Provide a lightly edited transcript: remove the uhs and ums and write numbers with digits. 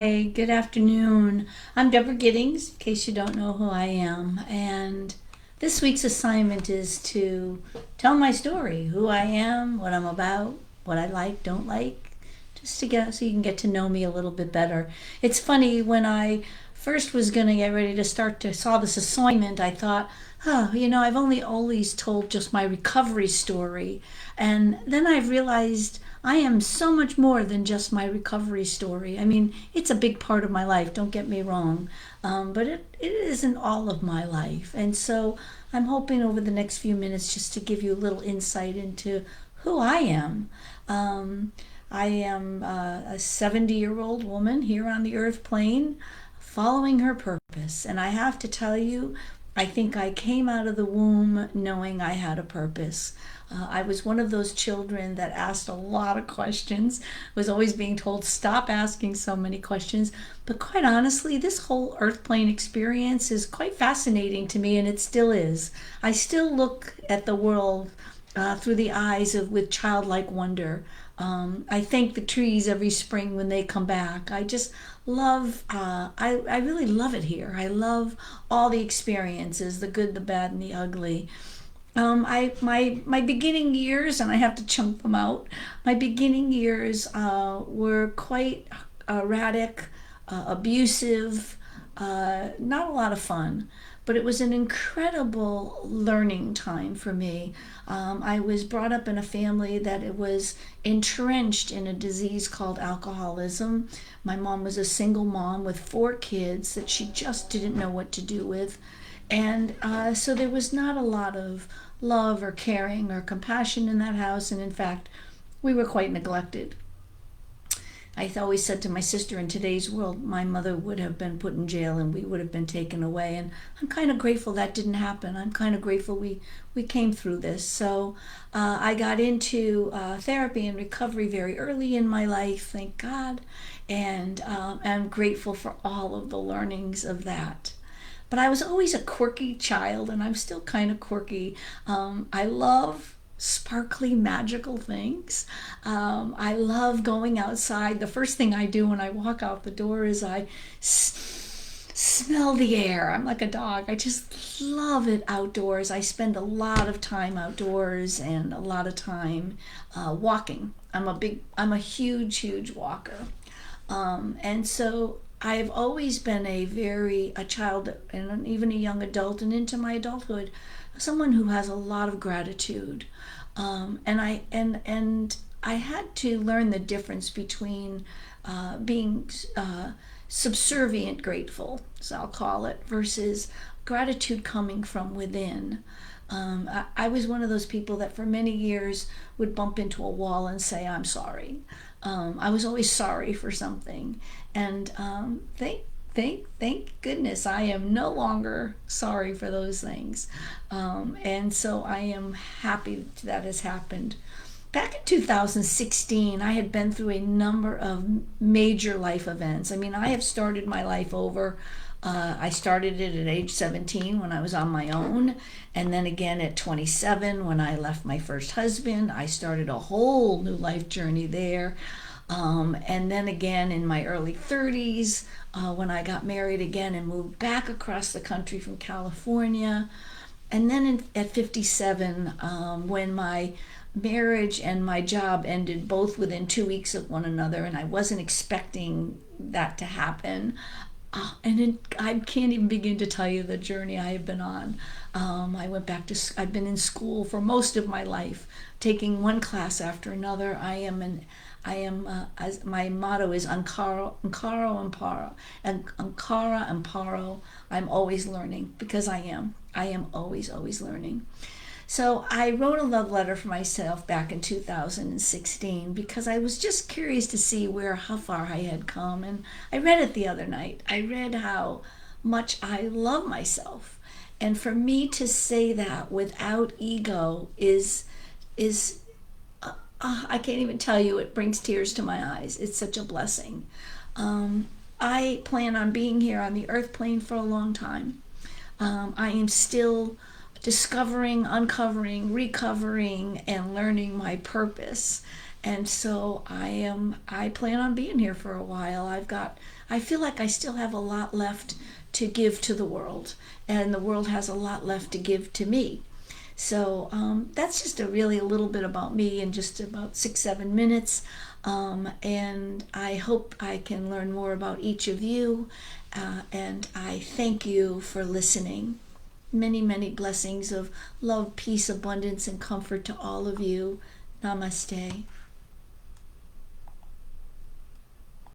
Hey, good afternoon. I'm Deborah Giddings, in case you don't know who I am. And this week's assignment is to tell my story, who I am, what I'm about, what I like, don't like, just to get so you can get to know me a little bit better. It's funny, when I first was going to get ready to start to saw this assignment, I thought, oh, I've only always told just my recovery story. And then I realized I am so much more than just my recovery story. I mean, it's a big part of my life, don't get me wrong, but it isn't all of my life. And so I'm hoping over the next few minutes just to give you a little insight into who I am. Um, I am a 70-year-old woman here on the earth plane following her purpose. And I have to tell you, I think I came out of the womb knowing I had a purpose. I was one of those children that asked a lot of questions, was always being told, stop asking so many questions. But quite honestly, this whole earth plane experience is quite fascinating to me, and it still is. I still look at the world through the eyes of with childlike wonder. I thank the trees every spring when they come back. I just love, I really love it here. I love all the experiences, the good, the bad, and the ugly. My beginning years, and I have to chunk them out. My beginning years were quite erratic, abusive, not a lot of fun, but it was an incredible learning time for me. I was brought up in a family that it was entrenched in a disease called alcoholism. My mom was a single mom with four kids that she just didn't know what to do with. And so there was not a lot of love or caring or compassion in that house. And in fact, we were quite neglected. I always said to my sister, in today's world, my mother would have been put in jail and we would have been taken away. And I'm kind of grateful that didn't happen. I'm kind of grateful we came through this. So I got into therapy and recovery very early in my life, thank God. And I'm grateful for all of the learnings of that. But I was always a quirky child, and I'm still kind of quirky. I love sparkly, magical things. I love going outside. The first thing I do when I walk out the door is smell the air. I'm like a dog. I just love it outdoors. I spend a lot of time outdoors and a lot of time walking. I'm a huge walker. And so I've always been a child and even a young adult and into my adulthood, someone who has a lot of gratitude. And I had to learn the difference between being subservient grateful, so I'll call it, versus gratitude coming from within. I was one of those people that for many years would bump into a wall and say, I'm sorry. I was always sorry for something. And thank goodness I am no longer sorry for those things. And so I am happy that has happened. Back in 2016, I had been through a number of major life events. I mean, I have started my life over. I started it at age 17 when I was on my own, and then again at 27 when I left my first husband. I started a whole new life journey there. And then again in my early 30s when I got married again and moved back across the country from California. And then at 57, when my marriage and my job ended both within 2 weeks of one another, and I wasn't expecting that to happen. I can't even begin to tell you the journey I have been on. I've been in school for most of my life, taking one class after another. As my motto is Ankara, Ankara, Amparo, and Ankara, Amparo. I'm always learning because I am. I am always learning. So I wrote a love letter for myself back in 2016 because I was just curious to see how far I had come. And I read it the other night. I read how much I love myself. And for me to say that without ego is I can't even tell you, it brings tears to my eyes. It's such a blessing. I plan on being here on the earth plane for a long time. I am still discovering, uncovering, recovering, and learning my purpose. And so I plan on being here for a while. I feel like I still have a lot left to give to the world, and the world has a lot left to give to me. So that's just a little bit about me in just about 6-7 minutes. And I hope I can learn more about each of you. And I thank you for listening. Many, many blessings of love, peace, abundance, and comfort to all of you. Namaste.